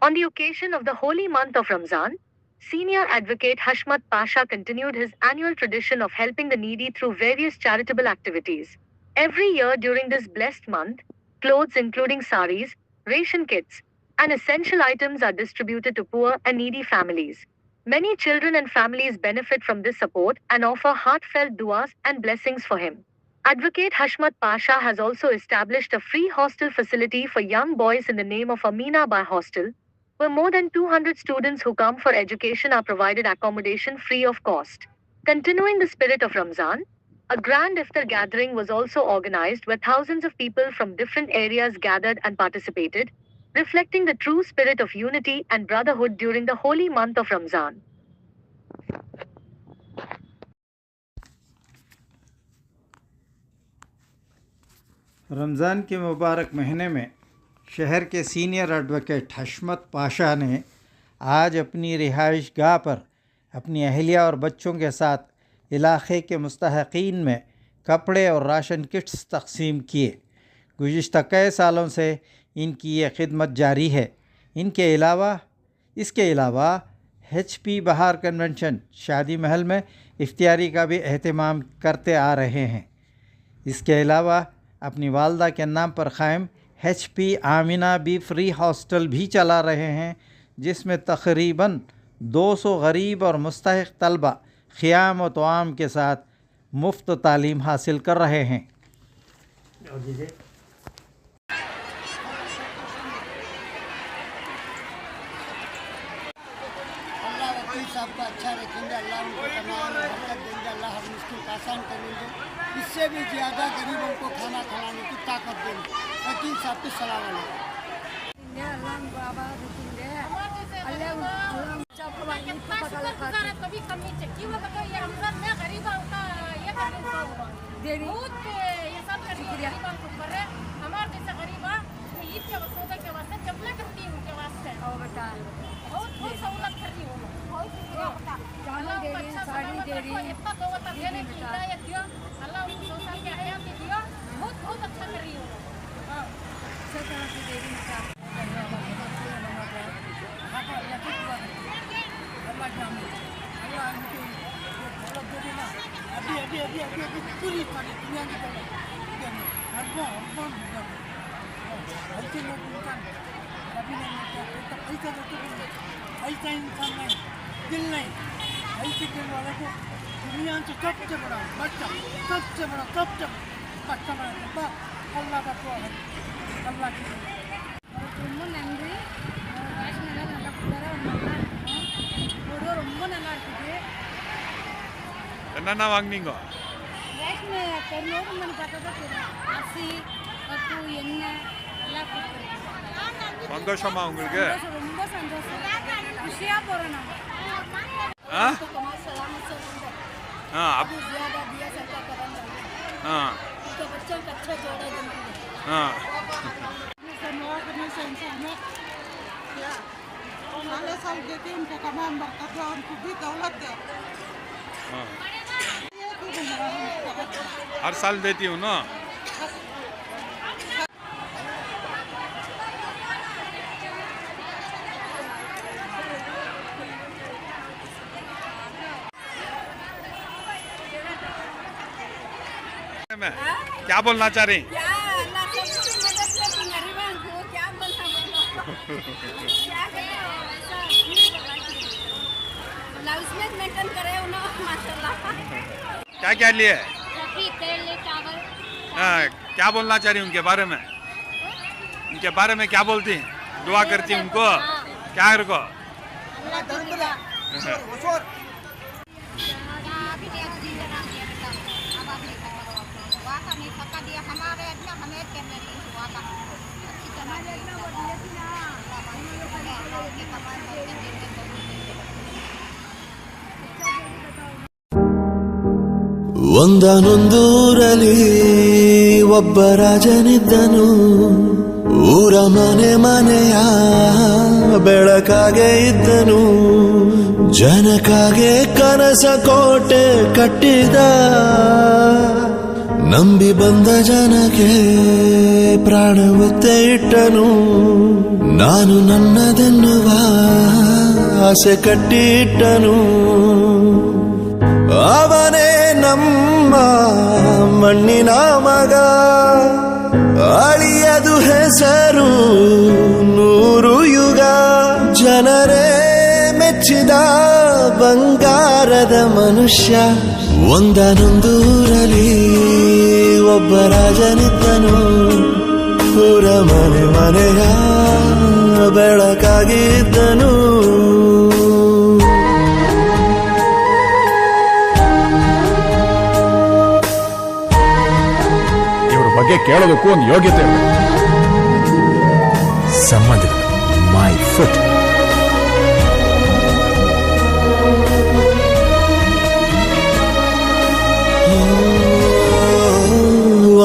On the occasion of the holy month of Ramzan, Senior Advocate Hashmat Pasha continued his annual tradition of helping the needy through various charitable activities. Every year during this blessed month, clothes including saris, ration kits, and essential items are distributed to poor and needy families. Many children and families benefit from this support and offer heartfelt duas and blessings for him. Advocate Hashmat Pasha has also established a free hostel facility for young boys in the name of Amina Bai Hostel, where more than 200 students who come for education are provided accommodation free of cost. Continuing the spirit of Ramzan, a grand iftar gathering was also organized where thousands of people from different areas gathered and participated, reflecting the true spirit of unity and brotherhood during the holy month of Ramzan. Ramzan के मुबारक महीने में शहर के senior advocate हशमत पाशा ने आज अपनी रिहाइश गाह पर अपनी अहलिया और बच्चों के साथ इलाक़े के मुस्तहक़ीन में कपड़े और राशन किट्स तक़सीम किए। गुज़िश्ता कई सालों से इनकी ये खिदमत जारी है। इसके अलावा HP बहार कन्वेंशन शादी महल में इफ्तियारी का भी एहतमाम करते आ रहे हैं। इसके अलावा अपनी वालदा के नाम पर क़ायम HP Amina B free hostel भी चला रहे हैं, जिसमें तकरीबन 200 गरीब और मुस्तहिक़ तलबा ख़ियाम व तआम के साथ मुफ्त तालीम हासिल कर रहे हैं। अल्लाह वकील साहब को अच्छा रखेंगे, अल्लाह उनको तमाम बरकत देंगे, अल्लाह हर मुश्किल का आसान करेंगे, इससे भी ज़्यादा गरीबों को खाना खिलाने की ताकत देंगे। वकील साहब को सलाम अलैकुम। कभी कमी चक्की हुआ तो ये रमजान में गरीबों का ये बहुत ये सब गरीबों को कर रहे हमारे जैसे गरीबा ईद के वसूदा के वास्ते चपला करती हूँ के वास्ते बहुत सहूलत कर रही हूँ, अल्लाह अच्छा साड़ी दे रही है, इतना दौलत देने की हिदायत दियो, अल्लाह उनको 100 साल की हयात दियो, बहुत अच्छा कर रही हूँ। अच्छा तरह से दे रही है अभी पूरी दुनिया की ऐसा इंसान नहीं, दिल नहीं, ऐसे दिल वाले को दुनिया से सबसे बड़ा बच्चा, सबसे बड़ा बच्चा बना अल्लाह का दुआ है, अल्लाह की ரொம்ப நன்றி। ரேஷன் எல்லாம் நல்லா குளிராக நல்லா இருக்கும், ரொம்ப நல்லா இருக்குது। என்னென்ன வாங்குனீங்க? ரேஷன் ஓப்பன் பண்ணி பார்த்தா தான் தெரியும், அரிசி பப்பு எண்ணெய் எல்லாம் கொடுத்துருக்கோம்। சந்தோஷமா உங்களுக்கு? ரொம்ப சந்தோஷம், खुशियाँ போகிறோம் நாங்கள்। अब ज़्यादा दिया सरकार करना चाहिए, तो बच्चों को अच्छा जोड़ा देना साल देते उनको तमाम बरकत दो, उनको भी दौलत दो। हर साल देती हूँ ना। मैं क्या बोलना चाह रही? क्या क्या लिए? क्या बोलना चाह रही उनके बारे में? उनके बारे में क्या बोलती हैं? दुआ करती हैं उनको? क्या को? ಒಂದಾನೊಂದೂರಲ್ಲಿ ಒಬ್ಬ ರಾಜನಿದ್ದನು, ಊರ ಮನೆ ಮನೆಯ ಬೆಳಕಾಗೆ ಇದ್ದನು, ಜನಕಾಗೆ ಕನಸ ಕೋಟೆ ಕಟ್ಟಿದ, ನಂಬಿ ಬಂದ ಜನಕ್ಕೆ ಪ್ರಾಣ ಒತ್ತೆ ಇಟ್ಟನು, ನಾನು ನನ್ನದೆನ್ನುವ ಆಸೆ ಕಟ್ಟಿಟ್ಟನು. ಅವನೇ ನಮ್ಮ ಮಣ್ಣಿನ ಮಗ, ಅಳಿಯದು ಹೆಸರು 100 ಯುಗ. ಜನರೇ ಮೆಚ್ಚಿದ ಬಂಗಾರದ ಮನುಷ್ಯ. ಒಂದನೊಂದೂರಲ್ಲಿ ಒಬ್ಬ ರಾಜನಿದ್ದನು. ಊರ ಮನೆ ಮನೆಯ ಬೆಳಕಾಗಿದ್ದನು. ಇವ್ರ ಬಗ್ಗೆ ಕೇಳೋದಕ್ಕೂ ಒಂದು ಯೋಗ್ಯತೆ ಇರಬೇಕು. ಸಂಬಂಧಿಗಳು ಮೈ ಫುಟ್.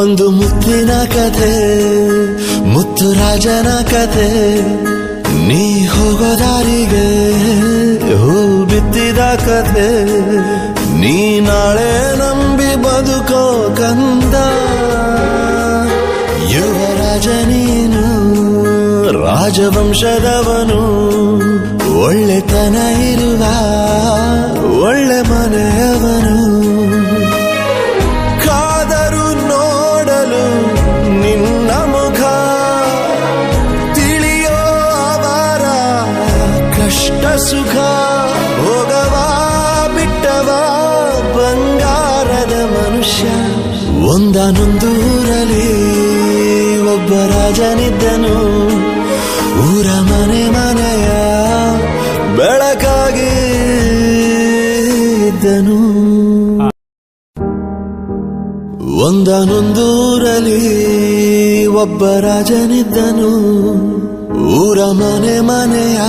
ಒಂದು ಮುತ್ತಿನ ಕಥೆ, ಮುತ್ತು ರಾಜನ ಕಥೆ. ನೀ ಹೋಗೋ ದಾರಿಗೆ ಹೂ ಬಿತ್ತಿದ ಕಥೆ. ನೀ ನಾಳೆ ನಂಬಿ ಬದುಕೋ ಕಂದ. ಯುವರಾಜ ನೀನು, ರಾಜವಂಶದವನು. ಒಳ್ಳೆತನ ಇರುವ ಒಳ್ಳೆ ಮನೆಯವನು. ಕಾದರು ನೋಡಲು ನಿನ್ನ ಮುಖ, ತಿಳಿಯೋ ಅವರ ಕಷ್ಟ ಸುಖ. ಹೋಗವ ಬಿಟ್ಟವ ಬಂಗಾರದ ಮನುಷ್ಯ. ಒಂದನೊಂದೂರಲ್ಲಿ ಒಬ್ಬ ರಾಜನಿದ್ದನು. ಊರ ಮನೆ ಮನೆಯ ಬೆಳಕಾಗಿ ಇದ್ದನು. ಒಂದನೊಂದೂರಲ್ಲಿ ಒಬ್ಬ ರಾಜನಿದ್ದನು. ಊರ ಮನೆ ಮನೆಯ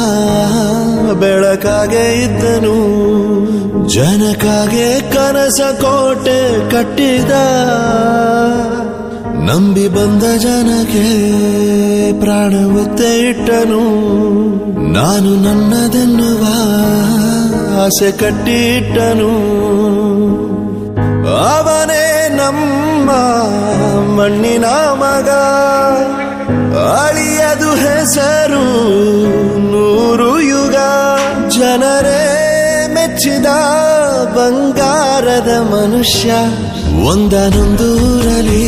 ಬೆಳಕಾಗೆ ಇದ್ದನು. ಜನಕಾಗೆ ಕನಸ ಕೋಟೆ ಕಟ್ಟಿದ. ನಂಬಿ ಬಂದ ಜನಕ್ಕೆ ಪ್ರಾಣ ಒತ್ತೆ ಇಟ್ಟನು. ನಾನು ನನ್ನದೆನ್ನುವ ಆಸೆ ಕಟ್ಟಿಟ್ಟನು. ಅವನೇ ನಮ್ಮ ಮಣ್ಣಿನ ಮಗ, ಅಳಿಯದು ಹೆಸರು 100 ಯುಗ. ಜನರೇ ಮೆಚ್ಚಿದ ಬಂಗಾರದ ಮನುಷ್ಯ. ಒಂದನೊಂದೂರಲ್ಲಿ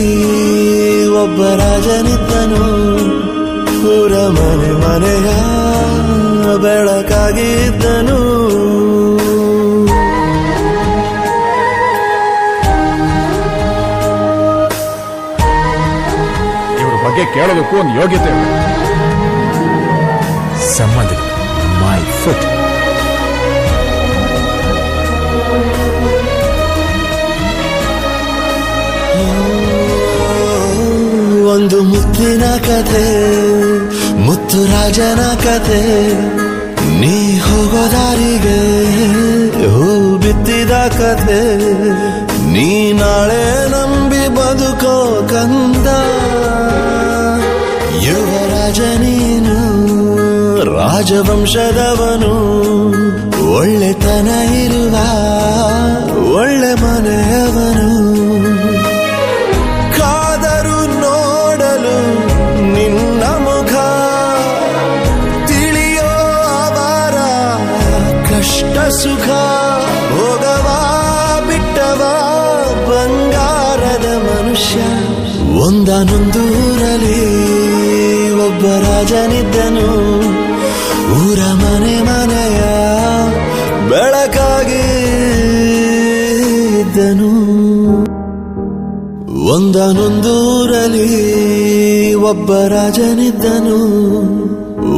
ಒಬ್ಬ ರಾಜನಿದ್ದನು. ಊರ ಮನೆ ಮನೆಯ ಬೆಳಕಾಗಿದ್ದನು. ಬಗ್ಗೆ ಕೇಳೋದಕ್ಕೂ ಒಂದು ಯೋಗ್ಯತೆ ಇರಬೇಕು. ಸಂಬಂಧಿಗಳು ಮೈ ಫುಟ್. ಒಂದು ಮುತ್ತಿನ ಕಥೆ, ಮುತ್ತು ರಾಜನ ಕಥೆ. ನೀ ಹೋಗೋ ದಾರಿಗೆ ಹೂ ಬಿತ್ತಿದ ಕಥೆ. ನೀ ನಾಳೆ ನಂಬಿ ಬದುಕೋ ಕಂದ. ಯುವರಾಜ ನೀನು, ರಾಜವಂಶದವನು. ಒಳ್ಳೆತನ ಇರುವ ಒಳ್ಳೆ ಮನೆಯವನು. ಕಾದರು ನೋಡಲು ನಿನ್ನ ಮುಖ, ತಿಳಿಯೋ ಅವರ ಕಷ್ಟ ಸುಖ. ಹೋಗವ ಬಿಟ್ಟವ ಬಂಗಾರದ ಮನುಷ್ಯ. ಒಂದನೊಂದೂರಲ್ಲಿ ಒಬ್ಬ ರಾಜನಿದ್ದನು. ಊರ ಮನೆ ಮನೆಯ ಬೆಳಕಾಗಿ ಇದ್ದನು. ಒಂದನೊಂದೂರಲ್ಲಿ ಒಬ್ಬ ರಾಜನಿದ್ದನು.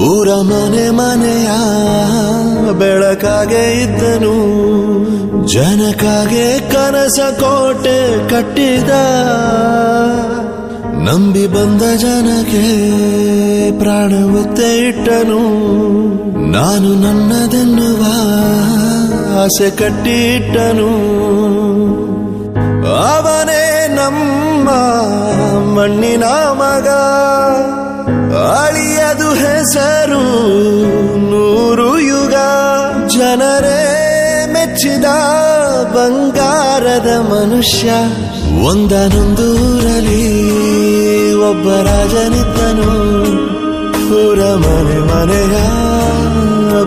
ಊರ ಮನೆ ಮನೆಯ ಬೆಳಕಾಗೆ ಇದ್ದನು. ಜನಕಾಗೆ ಕನಸ ಕೋಟೆ ಕಟ್ಟಿದ. ನಂಬಿ ಬಂದ ಜನಕ್ಕೆ ಪ್ರಾಣ ಒತ್ತೆ ಇಟ್ಟನು. ನಾನು ನನ್ನದೆನ್ನುವ ಆಸೆ ಕಟ್ಟಿಟ್ಟನು. ಅವನೇ ನಮ್ಮ ಮಣ್ಣಿನ ಮಗ, ಅಳಿಯದು ಹೆಸರು 100 ಯುಗ. ಜನರೇ ಮೆಚ್ಚಿದ ಬಂಗಾರದ ಮನುಷ್ಯ. ಒಂದನೊಂದೂರಲ್ಲಿ ಒಬ್ಬ ರಾಜನಿದ್ದನು. ಊರ ಮನೆ ಮನೆಯ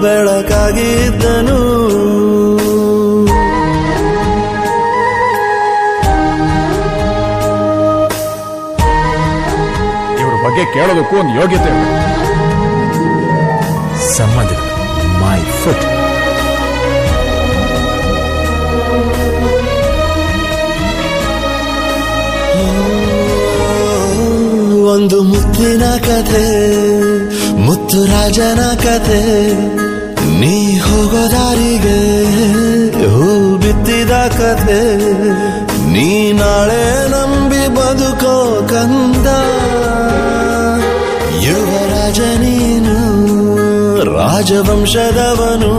ಬೆಳಕಾಗಿದ್ದನು. ಇವ್ರ ಬಗ್ಗೆ ಕೇಳೋದಕ್ಕೂ ಒಂದು ಯೋಗ್ಯತೆ ಇರಬೇಕು. ಸಂಬಂಧಿಗಳು ಮೈ ಫುಟ್. ಒಂದು ಮುತ್ತಿನ ಕಥೆ, ಮುತ್ತು ರಾಜನ ಕಥೆ, ನೀ ಹೋಗೋ ದಾರಿಗೆ ಹೂ ಬಿತ್ತಿದ ಕಥೆ, ನೀ ನಾಳೆ ನಂಬಿ ಬದುಕೋ ಕಂದ. ಯುವರಾಜ ನೀನು, ರಾಜವಂಶದವನು.